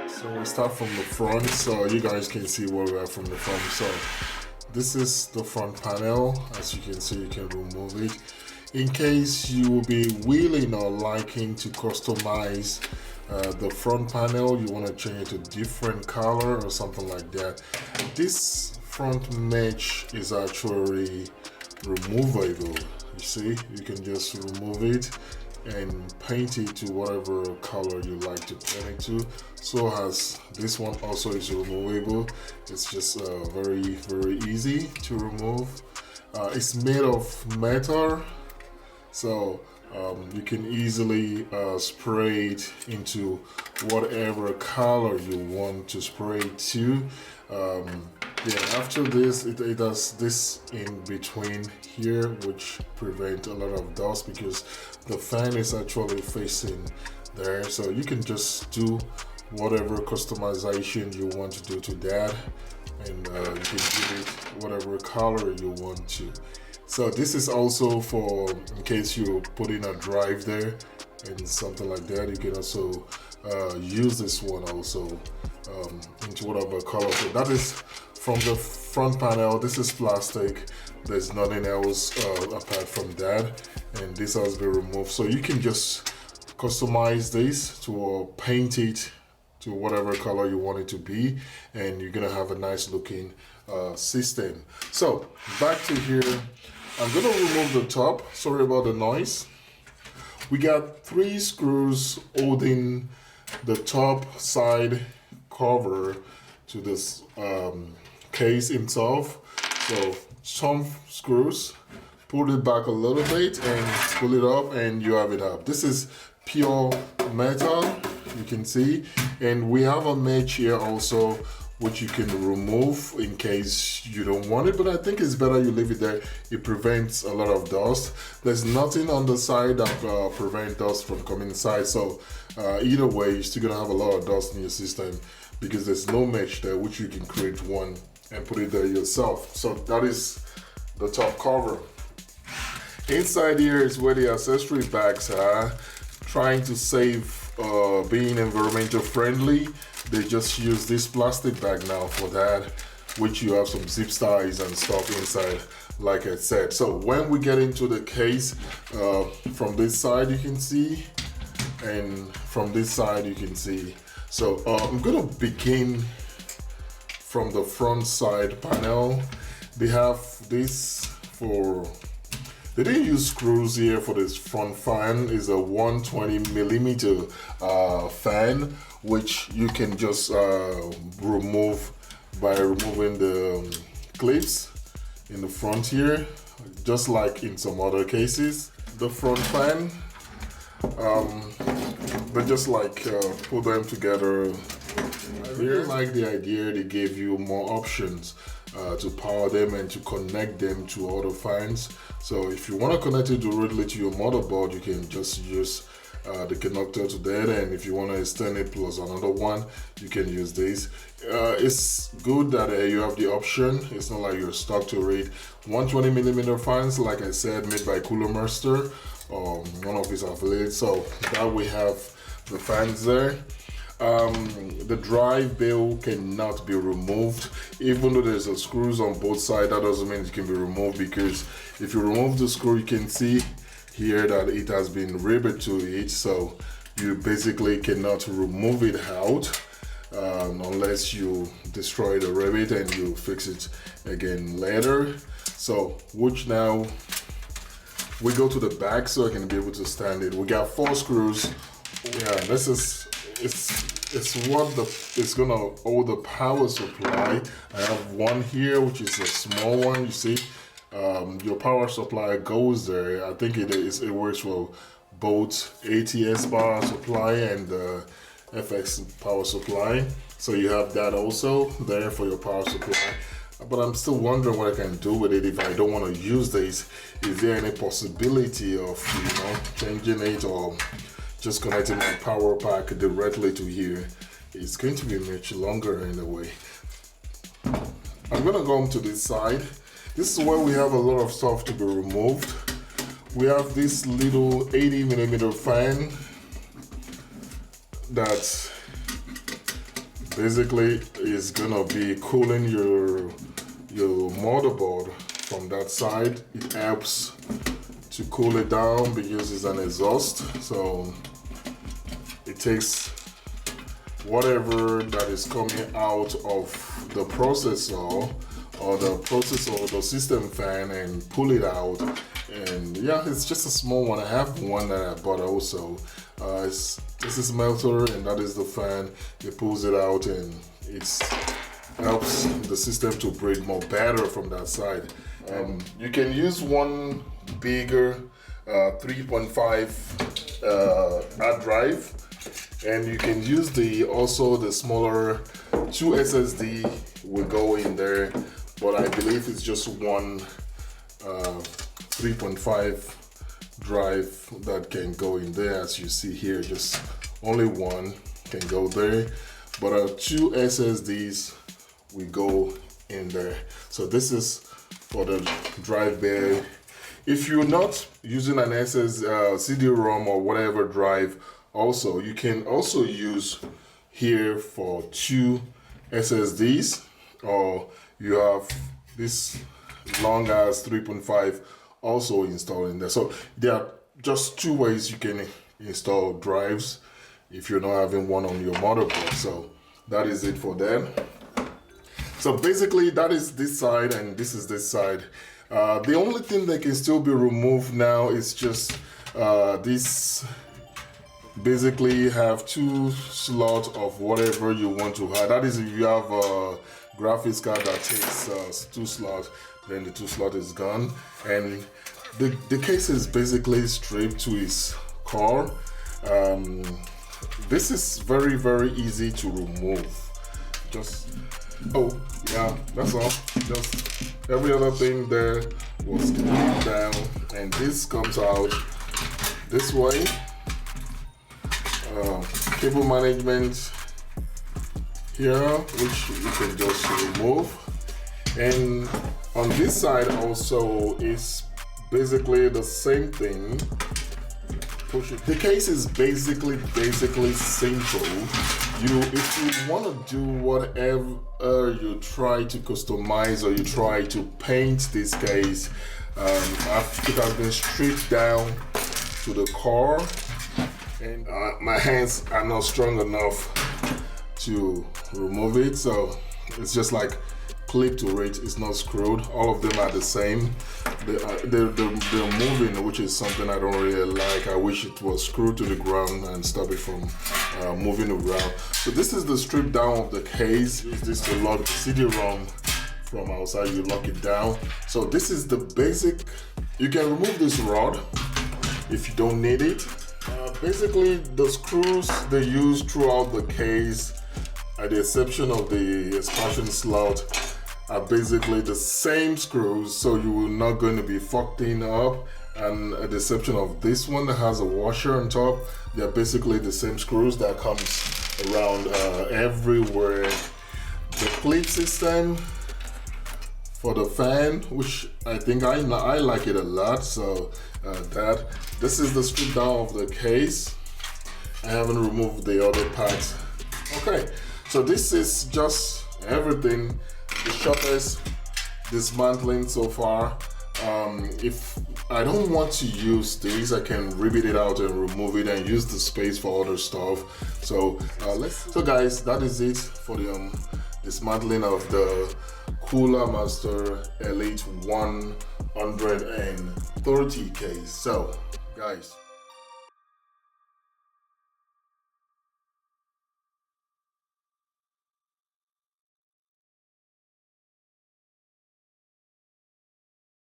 So we start from the front, so you guys can see where we are from the front. So this is the front panel. As you can see, you can remove it. In case you will be willing or liking to customize the front panel, you want to change it to different color or something like that. This front mesh is actually removable. You see, you can just remove it and paint it to whatever color you like to paint it to. So as this one also is removable, it's just very easy to remove. It's made of metal, so you can easily spray it into whatever color you want to spray it to. Yeah, after this, it has this in between here, which prevent a lot of dust because the fan is actually facing there. So you can just do whatever customization you want to do to that, and you can give it whatever color you want to. So this is also for in case you put in a drive there and something like that. You can also use this one also into whatever color. So that is from the front panel. This is plastic. There's nothing else apart from that, and this has been removed. So you can just customize this to paint it to whatever color you want it to be, and you're gonna have a nice looking system. So back to here, I'm gonna remove the top. Sorry about the noise. We got 3 screws holding the top side cover to this case itself. So some screws, pull it back a little bit and pull it up, and you have it up. This is pure metal, you can see, and we have a mesh here also, which you can remove in case you don't want it, but I think it's better you leave it there. It prevents a lot of dust. There's nothing on the side that prevents dust from coming inside, so either way you're still gonna have a lot of dust in your system because there's no mesh there, which you can create one and put it there yourself. So that is the top cover. Inside here is where the accessory bags are. Trying to save being environmental friendly, they just use this plastic bag now for that, which you have some zip ties and stuff inside, like I said. So when we get into the case, from this side you can see, and from this side you can see. So I'm gonna begin from the front side panel. They have this for, they didn't use screws here for this front fan. It's a 120 millimeter fan, which you can just remove by removing the clips in the front here, just like in some other cases. The front fan, but just like put them together. I really like the idea they gave you more options to power them and to connect them to other fans. So if you want to connect it directly to your motherboard, you can just use the connector to that, and if you want to extend it plus another one, you can use this. It's good that you have the option. It's not like you're stuck to it. 120 millimeter fans, like I said, made by Cooler Master, one of his affiliates. So that we have the fans there. The drive bill cannot be removed. Even though there's a screws on both sides, that doesn't mean it can be removed, because if you remove the screw, you can see here that it has been riveted to it. So you basically cannot remove it out unless you destroy the rivet and you fix it again later. So which now we go to the back so I can be able to stand it. We got 4 screws. Yeah, this is it's what it's gonna hold the power supply. I have one here, which is a small one. You see, your power supply goes there. I think it works for both ATX power supply and FX power supply. So you have that also there for your power supply. But I'm still wondering what I can do with it if I don't want to use this. Is there any possibility of, you know, changing it or just connecting my power pack directly to here? It's going to be much longer in a way. I'm gonna go to this side. This is where we have a lot of stuff to be removed. We have this little 80 millimeter fan that basically is gonna be cooling your motherboard from that side. It helps to cool it down because it's an exhaust, so it takes whatever that is coming out of the processor or the system fan and pull it out. And yeah, it's just a small one. I have one that I bought also. This is melter and that is the fan. It pulls it out and it helps the system to breathe more better from that side. You can use one bigger 3.5 hard drive, and you can use also the smaller 2 SSD will go in there, but I believe it's just one 3.5 drive that can go in there. As you see here, just only one can go there, but 2 SSDs will go in there. So this is for the drive bay. If you're not using an CD-ROM or whatever drive, also you can also use here for 2 SSDs, or you have this long as 3.5 also installed in there. So there are just 2 ways you can install drives if you're not having one on your motherboard. So that is it for them. So basically that is this side and this is this side. The only thing that can still be removed now is just this. Basically have 2 slots of whatever you want to have. That is, if you have a graphics card that takes 2 slots, then the 2 slot is gone. And the case is basically stripped to its core. This is very, very easy to remove. Just, oh yeah, that's all. Just every other thing there was clipped down, and this comes out this way. Cable management here, which you can just remove, and on this side also is basically the same thing. Push it. The case is basically simple. If you want to do whatever you try to customize or you try to paint this case, it has been stripped down to the core. And my hands are not strong enough to remove it, so it's just like clip to it. It's not screwed. All of them are the same. They're moving, which is something I don't really like. I wish it was screwed to the ground and stop it from moving around. So this is the strip down of the case. Use this to lock the CD-ROM from outside. You lock it down. So this is the basic. You can remove this rod if you don't need it. Basically, the screws they use throughout the case, at the exception of the expansion slot, are basically the same screws, so you will not going to be fucking up. And at the exception of this one that has a washer on top, they're basically the same screws that comes around everywhere. The clip system for the fan, which I think I like it a lot, so this is the strip down of the case. I haven't removed the other parts. Okay, so this is just everything, the shortest dismantling so far. If I don't want to use these, I can rip it out and remove it and use the space for other stuff. So so guys, that is it for the dismantling of the Cooler Master Elite 130 case. So guys,